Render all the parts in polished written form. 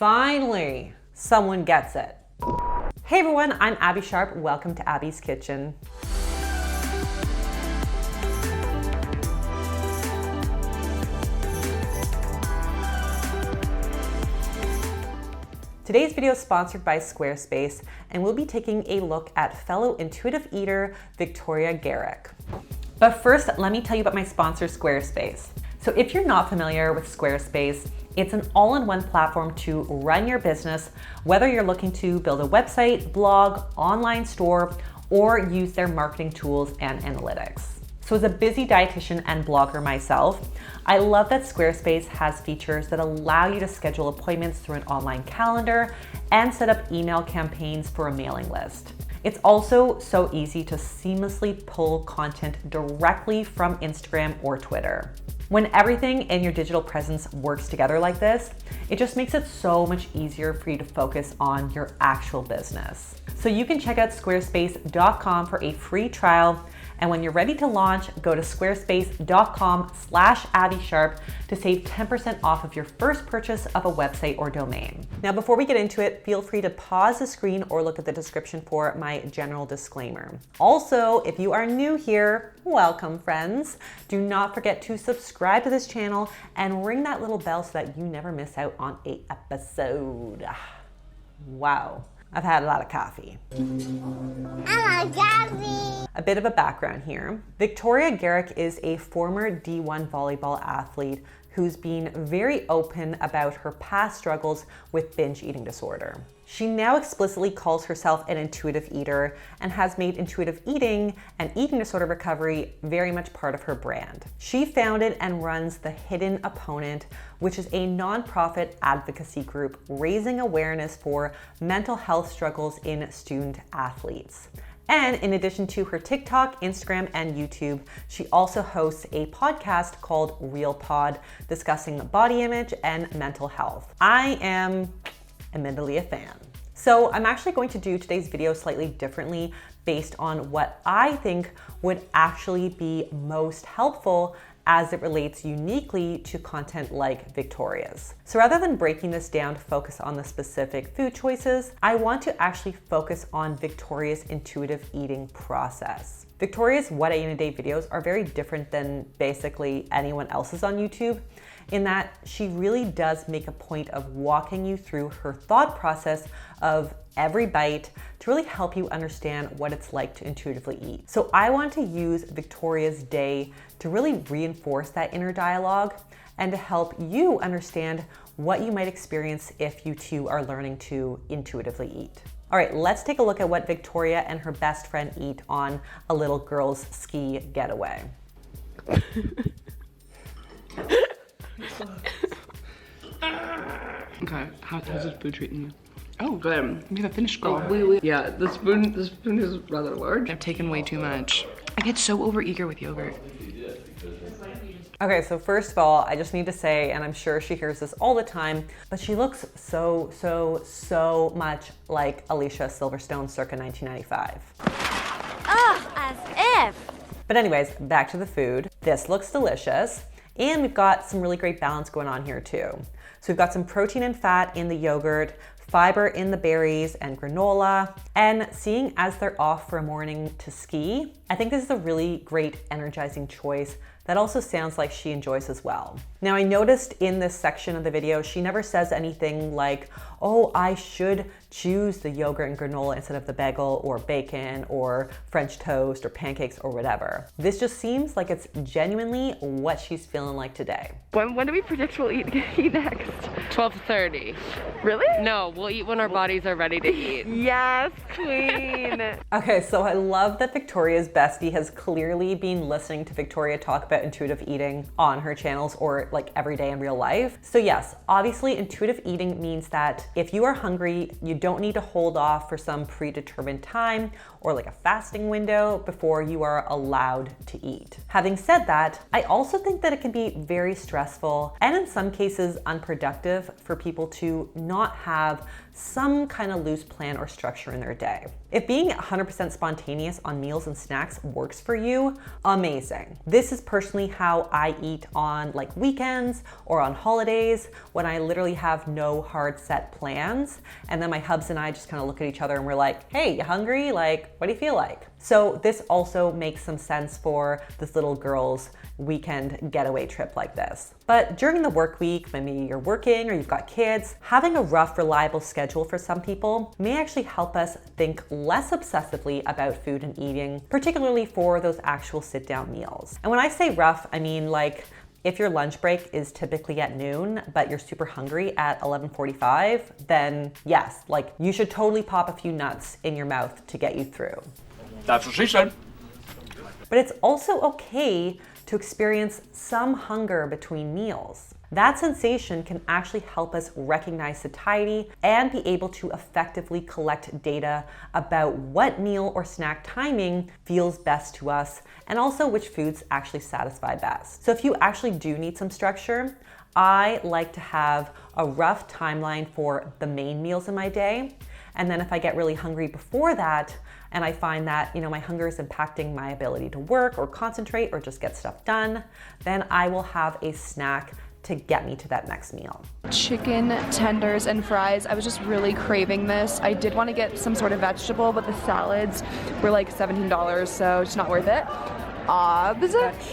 Finally, someone gets it. Hey everyone, I'm Abby Sharp. Welcome to Abby's Kitchen. Today's video is sponsored by Squarespace, and we'll be taking a look at fellow intuitive eater Victoria Garrick. But first, let me tell you about my sponsor, Squarespace. So if you're not familiar with Squarespace, it's an all-in-one platform to run your business, whether you're looking to build a website, blog, online store, or use their marketing tools and analytics. So as a busy dietitian and blogger myself, I love that Squarespace has features that allow you to schedule appointments through an online calendar and set up email campaigns for a mailing list. It's also so easy to seamlessly pull content directly from Instagram or Twitter. When everything in your digital presence works together like this, it just makes it so much easier for you to focus on your actual business. So you can check out squarespace.com for a free trial. And when you're ready to launch, go to squarespace.com/AbbySharp to save 10% off of your first purchase of a website or domain. Now, before we get into it, feel free to pause the screen or look at the description for my general disclaimer. Also, if you are new here, welcome friends. Do not forget to subscribe to this channel and ring that little bell so that you never miss out on an episode. Wow. I've had a lot of coffee. I like coffee. A bit of a background here. Victoria Garrick is a former D1 volleyball athlete who's been very open about her past struggles with binge eating disorder. She now explicitly calls herself an intuitive eater and has made intuitive eating and eating disorder recovery very much part of her brand. She founded and runs The Hidden Opponent, which is a nonprofit advocacy group raising awareness for mental health struggles in student athletes. And in addition to her TikTok, Instagram, and YouTube, she also hosts a podcast called Real Pod, discussing body image and mental health. I am admittedly a fan. So I'm actually going to do today's video slightly differently based on what I think would actually be most helpful as it relates uniquely to content like Victoria's. So rather than breaking this down to focus on the specific food choices, I want to actually focus on Victoria's intuitive eating process. Victoria's What I Eat in a Day videos are very different than basically anyone else's on YouTube, in that she really does make a point of walking you through her thought process of every bite to really help you understand what it's like to intuitively eat. So I want to use Victoria's day to really reinforce that inner dialogue and to help you understand what you might experience if you too are learning to intuitively eat. All right, let's take a look at what Victoria and her best friend eat on a little girl's ski getaway. Okay, how's this food treating you? Oh, good. We have a finished girl. Yeah, the spoon is rather large. I've taken way too much. I get so overeager with yogurt. Okay, so first of all, I just need to say, and I'm sure she hears this all the time, but she looks so much like Alicia Silverstone circa 1995. Ugh, as if. But anyways, back to the food. This looks delicious, and we've got some really great balance going on here too. So we've got some protein and fat in the yogurt, fiber in the berries and granola, and seeing as they're off for a morning to ski, I think this is a really great energizing choice that also sounds like she enjoys as well. Now I noticed in this section of the video, she never says anything like, oh, I should choose the yogurt and granola instead of the bagel or bacon or French toast or pancakes or whatever. This just seems like it's genuinely what she's feeling like today. When do we predict we'll eat next? 12:30. Really? No, we'll eat when our bodies are ready to eat. Yes, queen. Okay, so I love that Victoria's bestie has clearly been listening to Victoria talk about intuitive eating on her channels or like every day in real life. So yes, obviously intuitive eating means that if you are hungry, you don't need to hold off for some predetermined time or like a fasting window before you are allowed to eat. Having said that, I also think that it can be very stressful and in some cases unproductive for people to not have some kind of loose plan or structure in their day. If being 100% spontaneous on meals and snacks works for you, amazing. This is personally how I eat on like weekends or on holidays when I literally have no hard set plans. And then my hubs and I just kind of look at each other and we're like, hey, you hungry? Like, what do you feel like? So this also makes some sense for this little girl's weekend getaway trip like this. But during the work week, maybe you're working or you've got kids, having a rough, reliable schedule for some people may actually help us think less obsessively about food and eating, particularly for those actual sit-down meals. And when I say rough, I mean like if your lunch break is typically at noon, but you're super hungry at 11:45, then yes, like you should totally pop a few nuts in your mouth to get you through. That's what she said. But it's also okay to experience some hunger between meals. That sensation can actually help us recognize satiety and be able to effectively collect data about what meal or snack timing feels best to us and also which foods actually satisfy best. So if you actually do need some structure, I like to have a rough timeline for the main meals in my day. And then if I get really hungry before that, and I find that, my hunger is impacting my ability to work or concentrate or just get stuff done, then I will have a snack to get me to that next meal. Chicken tenders and fries. I was just really craving this. I did want to get some sort of vegetable, but the salads were like $17, so it's not worth it. Got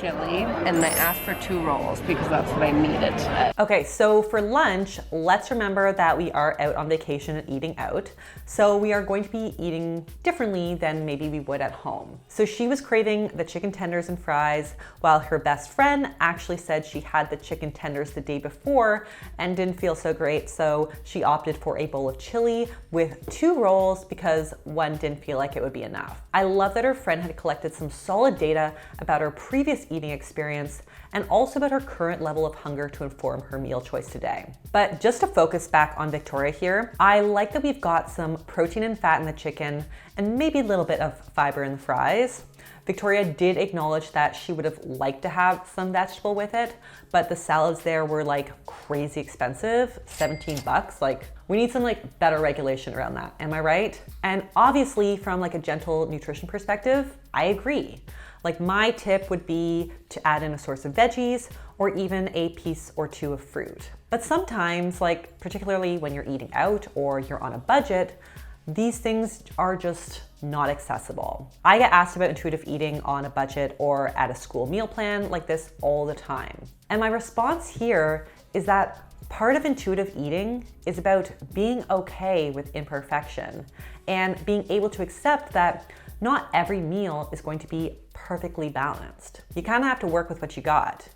chili, and I asked for 2 rolls because that's what I needed. Okay, so for lunch, let's remember that we are out on vacation and eating out. So we are going to be eating differently than maybe we would at home. So she was craving the chicken tenders and fries, while her best friend actually said she had the chicken tenders the day before and didn't feel so great. So she opted for a bowl of chili with 2 rolls because one didn't feel like it would be enough. I love that her friend had collected some solid data about her previous eating experience and also about her current level of hunger to inform her meal choice today. But just to focus back on Victoria here, I like that we've got some protein and fat in the chicken and maybe a little bit of fiber in the fries. Victoria did acknowledge that she would have liked to have some vegetable with it, but the salads there were like crazy expensive, $17. Like we need some like better regulation around that, am I right? And obviously from like a gentle nutrition perspective, I agree. Like my tip would be to add in a source of veggies or even a piece or 2 of fruit. But sometimes, like particularly when you're eating out or you're on a budget, these things are just not accessible. I get asked about intuitive eating on a budget or at a school meal plan like this all the time. And my response here is that part of intuitive eating is about being okay with imperfection and being able to accept that not every meal is going to be perfectly balanced. You kind of have to work with what you got.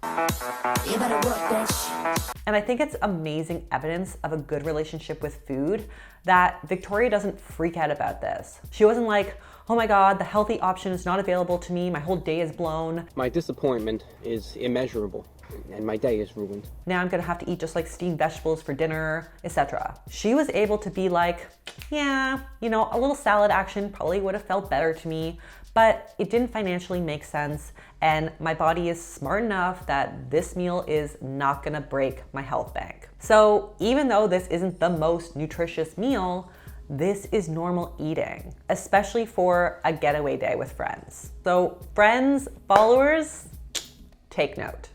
You better work, bitch. And I think it's amazing evidence of a good relationship with food that Victoria doesn't freak out about this. She wasn't like, oh my God, the healthy option is not available to me. My whole day is blown. My disappointment is immeasurable and my day is ruined. Now I'm gonna have to eat just like steamed vegetables for dinner, etc. She was able to be like, yeah, a little salad action probably would have felt better to me, but it didn't financially make sense. And my body is smart enough that this meal is not gonna break my health bank. So even though this isn't the most nutritious meal, this is normal eating, especially for a getaway day with friends. So friends, followers, take note.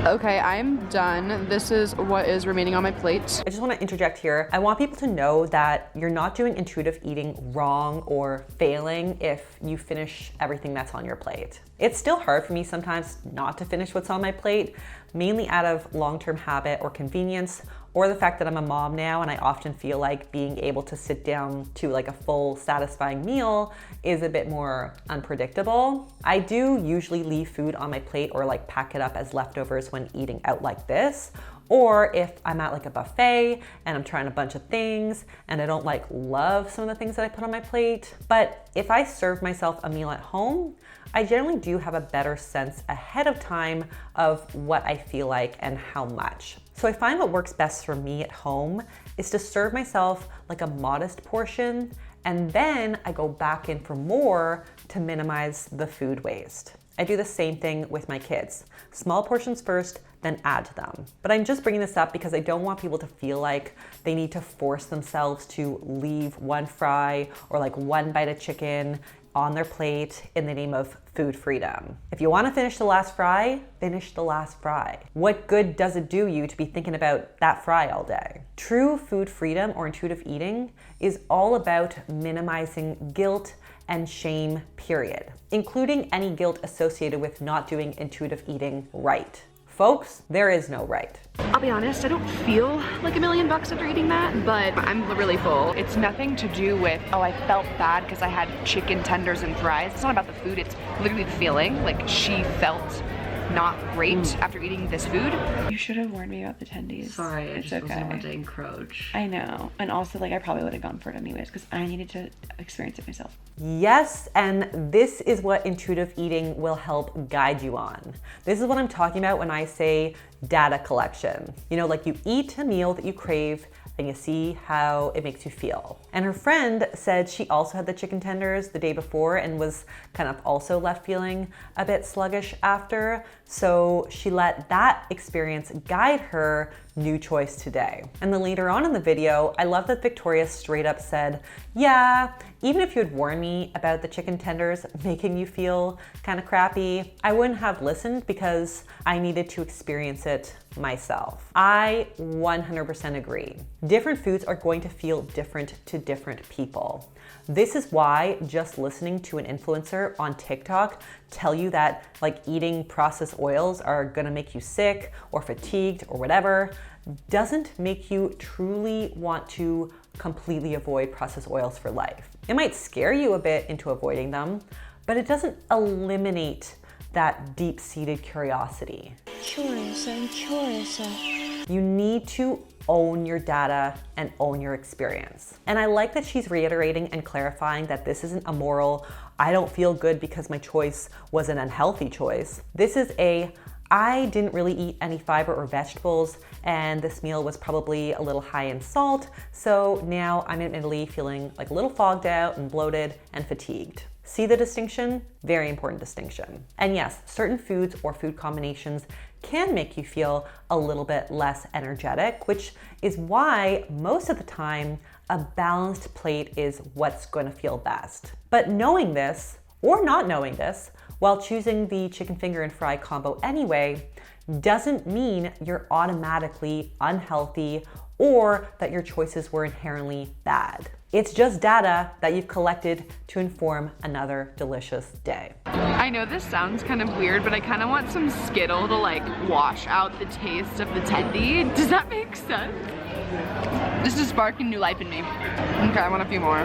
Okay, I'm done. This is what is remaining on my plate. I just want to interject here. I want people to know that you're not doing intuitive eating wrong or failing if you finish everything that's on your plate. It's still hard for me sometimes not to finish what's on my plate, mainly out of long-term habit or convenience, or the fact that I'm a mom now and I often feel like being able to sit down to like a full satisfying meal is a bit more unpredictable. I do usually leave food on my plate or like pack it up as leftovers when eating out like this. Or if I'm at like a buffet and I'm trying a bunch of things and I don't like love some of the things that I put on my plate. But if I serve myself a meal at home, I generally do have a better sense ahead of time of what I feel like and how much. So I find what works best for me at home is to serve myself like a modest portion, and then I go back in for more to minimize the food waste. I do the same thing with my kids. Small portions first, then add to them. But I'm just bringing this up because I don't want people to feel like they need to force themselves to leave one fry or like one bite of chicken on their plate in the name of food freedom. If you want to finish the last fry, finish the last fry. What good does it do you to be thinking about that fry all day? True food freedom or intuitive eating is all about minimizing guilt and shame, period, including any guilt associated with not doing intuitive eating right. Folks, there is no right. I'll be honest, I don't feel like $1 million after eating that, but I'm really full. It's nothing to do with, oh, I felt bad because I had chicken tenders and fries. It's not about the food, it's literally the feeling. Like, she felt not great after eating this food. You should have warned me about the tendencies. Sorry, I It's just okay. wasn't able to encroach. I know. And also, like, I probably would have gone for it anyways because I needed to experience it myself. Yes, and this is what intuitive eating will help guide you on. This is what I'm talking about when I say data collection. You know, like you eat a meal that you crave and you see how it makes you feel. And her friend said she also had the chicken tenders the day before and was kind of also left feeling a bit sluggish after. So she let that experience guide her new choice today. And then later on in the video, I love that Victoria straight up said, yeah, even if you had warned me about the chicken tenders making you feel kind of crappy, I wouldn't have listened because I needed to experience it myself. I 100% agree. Different foods are going to feel different to different people. This is why just listening to an influencer on TikTok tell you that like eating processed oils are gonna make you sick or fatigued or whatever doesn't make you truly want to completely avoid processed oils for life. It might scare you a bit into avoiding them, but it doesn't eliminate that deep-seated curiosity. Curious. You need to own your data and own your experience. And I like that she's reiterating and clarifying that this isn't a moral, I don't feel good because my choice was an unhealthy choice. This is I didn't really eat any fiber or vegetables, and this meal was probably a little high in salt, so now I'm admittedly feeling like a little fogged out and bloated and fatigued. See the distinction? Very important distinction. And yes, certain foods or food combinations can make you feel a little bit less energetic, which is why most of the time a balanced plate is what's going to feel best. But knowing this, or not knowing this, while choosing the chicken finger and fry combo anyway, doesn't mean you're automatically unhealthy or that your choices were inherently bad. It's just data that you've collected to inform another delicious day. I know this sounds kind of weird, but I kind of want some Skittle to like wash out the taste of the tendy. Does that make sense? This is sparking new life in me. Okay, I want a few more.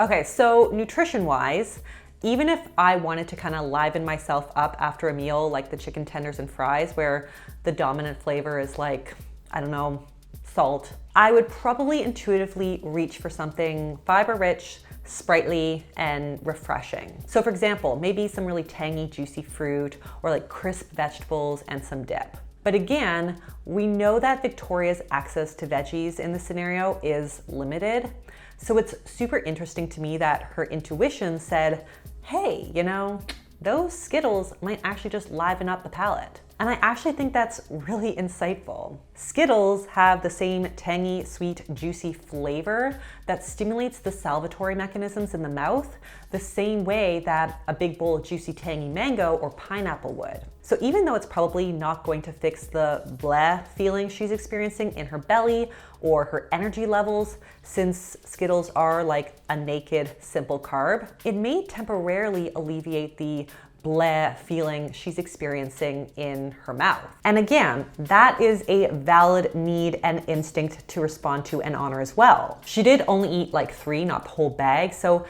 Okay, so nutrition-wise, even if I wanted to kind of liven myself up after a meal like the chicken tenders and fries where the dominant flavor is like, I don't know, salt, I would probably intuitively reach for something fiber-rich, sprightly, and refreshing. So for example, maybe some really tangy, juicy fruit or like crisp vegetables and some dip. But again, we know that Victoria's access to veggies in this scenario is limited. So it's super interesting to me that her intuition said, hey, you know, those Skittles might actually just liven up the palate. And I actually think that's really insightful. Skittles have the same tangy, sweet, juicy flavor that stimulates the salivatory mechanisms in the mouth the same way that a big bowl of juicy, tangy mango or pineapple would. So even though it's probably not going to fix the bleh feeling she's experiencing in her belly or her energy levels, since Skittles are like a naked, simple carb, it may temporarily alleviate the bleh feeling she's experiencing in her mouth. And again, that is a valid need and instinct to respond to and honor as well. She did only eat like 3, not the whole bag, so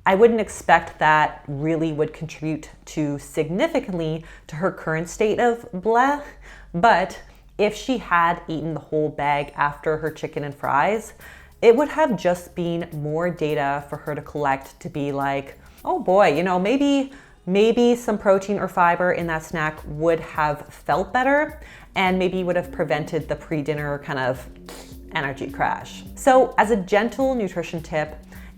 I wouldn't expect that really would contribute to significantly to her current state of bleh, but if she had eaten the whole bag after her chicken and fries, it would have just been more data for her to collect to be like, oh boy, you know, maybe some protein or fiber in that snack would have felt better and maybe would have prevented the pre-dinner kind of energy crash. So as a gentle nutrition tip,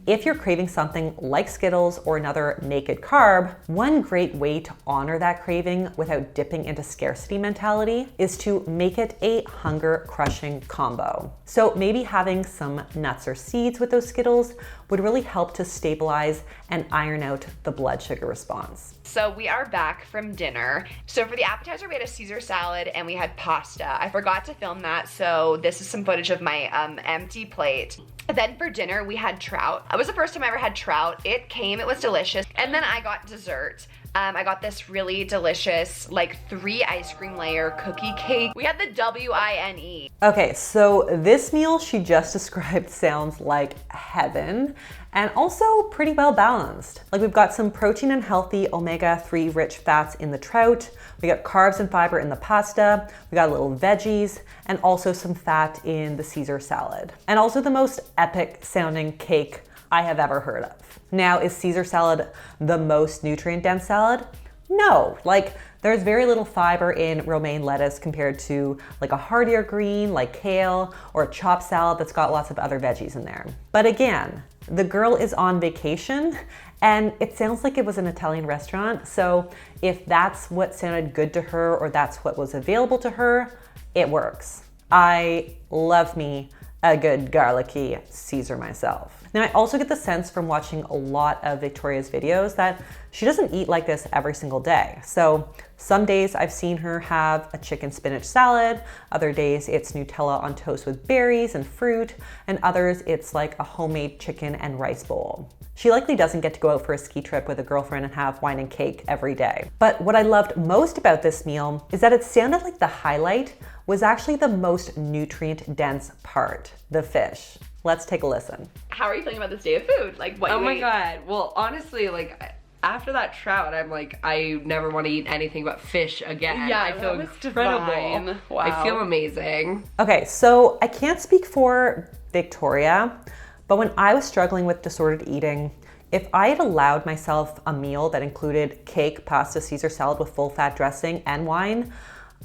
if you're craving something like Skittles or another naked carb, one great way to honor that craving without dipping into scarcity mentality is to make it a hunger-crushing combo. So maybe having some nuts or seeds with those Skittles would really help to stabilize and iron out the blood sugar response. So we are back from dinner. So for the appetizer, we had a Caesar salad and we had pasta. I forgot to film that, so this is some footage of my empty plate. Then for dinner, we had trout. It was the first time I ever had trout. It was delicious. And then I got dessert. I got this really delicious, like 3 ice cream layer cookie cake. We had the WINE. Okay, so this meal she just described sounds like heaven and also pretty well balanced. Like we've got some protein and healthy omega-3 rich fats in the trout. We got carbs and fiber in the pasta. We got a little veggies and also some fat in the Caesar salad. And also the most epic sounding cake I have ever heard of. Now, is Caesar salad the most nutrient dense salad? No, like there's very little fiber in romaine lettuce compared to like a heartier green like kale or a chopped salad that's got lots of other veggies in there. But again, the girl is on vacation and it sounds like it was an Italian restaurant. So if that's what sounded good to her or that's what was available to her, it works. I love me a good garlicky Caesar myself. Now, I also get the sense from watching a lot of Victoria's videos that she doesn't eat like this every single day. So some days I've seen her have a chicken spinach salad, other days it's Nutella on toast with berries and fruit, and others it's like a homemade chicken and rice bowl. She likely doesn't get to go out for a ski trip with a girlfriend and have wine and cake every day. But what I loved most about this meal is that it sounded like the highlight was actually the most nutrient dense part, the fish. Let's take a listen. How are you feeling about this day of food? Like what? Oh my god. Well, honestly, like after that trout, I'm like, I never want to eat anything but fish again. Yeah, I feel that was incredible. divine. Wow. I feel amazing. Okay, so I can't speak for Victoria, but when I was struggling with disordered eating, if I had allowed myself a meal that included cake, pasta, Caesar salad with full fat dressing and wine,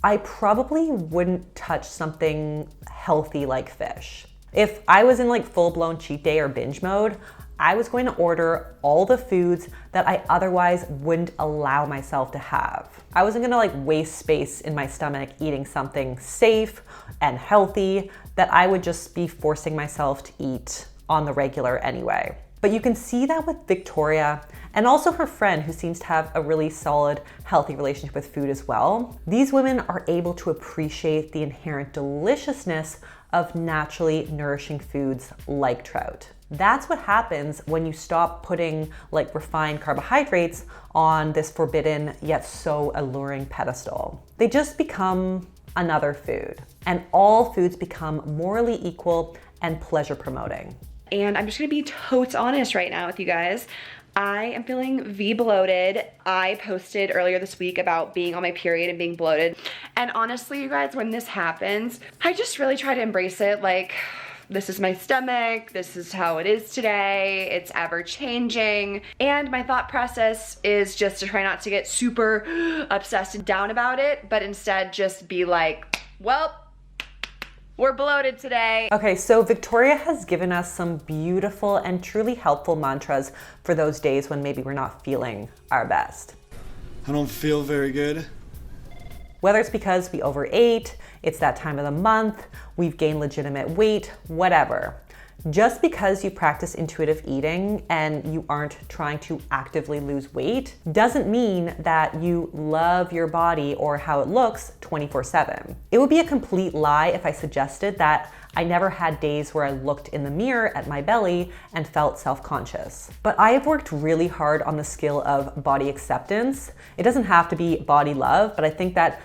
I probably wouldn't touch something healthy like fish. If I was in like full-blown cheat day or binge mode, I was going to order all the foods that I otherwise wouldn't allow myself to have. I wasn't gonna like waste space in my stomach eating something safe and healthy that I would just be forcing myself to eat on the regular anyway. But you can see that with Victoria and also her friend who seems to have a really solid, healthy relationship with food as well. These women are able to appreciate the inherent deliciousness of naturally nourishing foods like trout. That's what happens when you stop putting like refined carbohydrates on this forbidden yet so alluring pedestal. They just become another food, and all foods become morally equal and pleasure promoting. And I'm just gonna be totes honest right now with you guys. I am feeling bloated. I posted earlier this week about being on my period and being bloated. And honestly, you guys, when this happens, I just really try to embrace it. Like, this is my stomach, this is how it is today, it's ever changing. And my thought process is just to try not to get super obsessed and down about it, but instead just be like, well, we're bloated today. Okay, so Victoria has given us some beautiful and truly helpful mantras for those days when maybe we're not feeling our best. I don't feel very good. Whether it's because we overate, it's that time of the month, we've gained legitimate weight, whatever. Just because you practice intuitive eating and you aren't trying to actively lose weight doesn't mean that you love your body or how it looks 24/7. It would be a complete lie if I suggested that I never had days where I looked in the mirror at my belly and felt self-conscious. But I have worked really hard on the skill of body acceptance. It doesn't have to be body love, but I think that,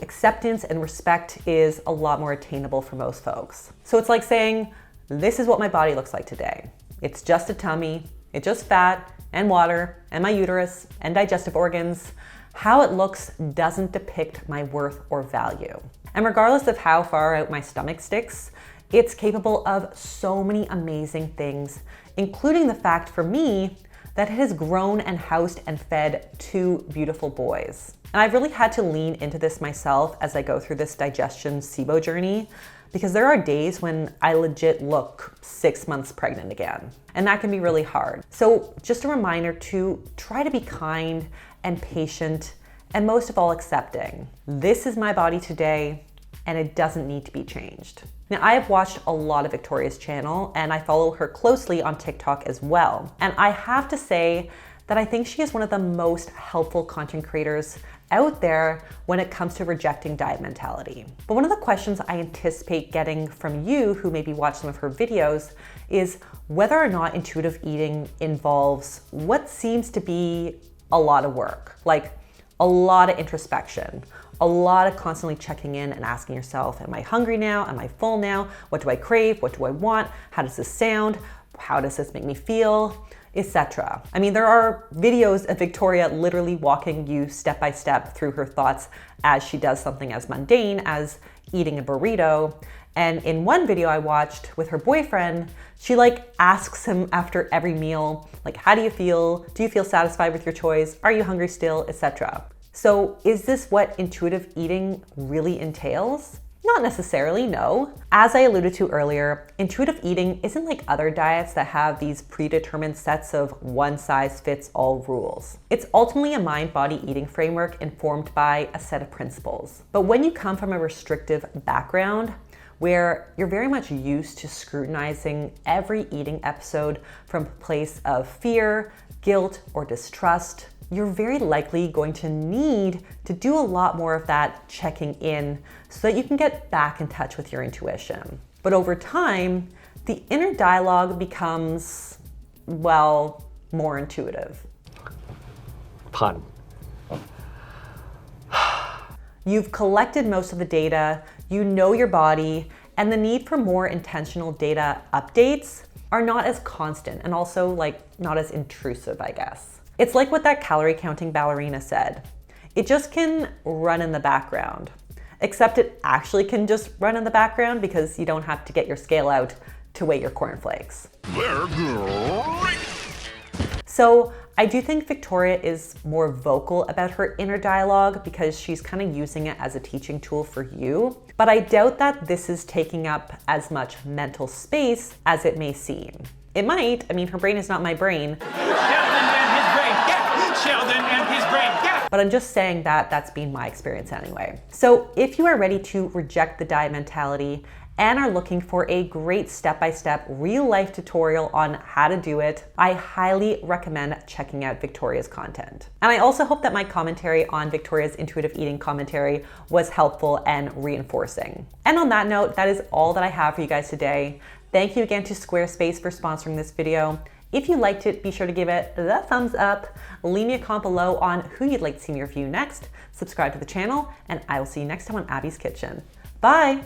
acceptance and respect is a lot more attainable for most folks. So it's like saying, this is what my body looks like today. It's just a tummy, it's just fat and water and my uterus and digestive organs. How it looks doesn't depict my worth or value. And regardless of how far out my stomach sticks, it's capable of so many amazing things, including the fact for me that it has grown and housed and fed 2 beautiful boys. And I've really had to lean into this myself as I go through this digestion SIBO journey, because there are days when I legit look 6 months pregnant again, and that can be really hard. So just a reminder to try to be kind and patient, and most of all, accepting. This is my body today, and it doesn't need to be changed. Now, I have watched a lot of Victoria's channel, and I follow her closely on TikTok as well. And I have to say that I think she is one of the most helpful content creators out there when it comes to rejecting diet mentality. But one of the questions I anticipate getting from you who maybe watch some of her videos is whether or not intuitive eating involves what seems to be a lot of work, like a lot of introspection, a lot of constantly checking in and asking yourself, am I hungry now? Am I full now? What do I crave? What do I want? How does this sound? How does this make me feel? Etc. I mean, there are videos of Victoria literally walking you step by step through her thoughts as she does something as mundane as eating a burrito. And in one video I watched with her boyfriend, she asks him after every meal, how do you feel? Do you feel satisfied with your choice? Are you hungry still? Etc. So is this what intuitive eating really entails? Not necessarily, no. As I alluded to earlier, intuitive eating isn't like other diets that have these predetermined sets of one-size-fits-all rules. It's ultimately a mind-body eating framework informed by a set of principles. But when you come from a restrictive background, where you're very much used to scrutinizing every eating episode from a place of fear, guilt, or distrust, you're very likely going to need to do a lot more of that checking in so that you can get back in touch with your intuition. But over time, the inner dialogue becomes, well, more intuitive. Pun. You've collected most of the data, you know your body, and the need for more intentional data updates are not as constant and also not as intrusive, I guess. It's like what that calorie counting ballerina said. It just can run in the background, except it actually can just run in the background because you don't have to get your scale out to weigh your cornflakes. They're great. So I do think Victoria is more vocal about her inner dialogue because she's kind of using it as a teaching tool for you. But I doubt that this is taking up as much mental space as it may seem. It might. I mean, her brain is not my brain. Sheldon and his brain, yeah! But I'm just saying that that's been my experience anyway. So if you are ready to reject the diet mentality and are looking for a great step-by-step real-life tutorial on how to do it, I highly recommend checking out Victoria's content. And I also hope that my commentary on Victoria's intuitive eating commentary was helpful and reinforcing. And on that note, that is all that I have for you guys today. Thank you again to Squarespace for sponsoring this video. If you liked it, be sure to give it the thumbs up, leave me a comment below on who you'd like to see me review next, subscribe to the channel, and I will see you next time on Abby's Kitchen. Bye!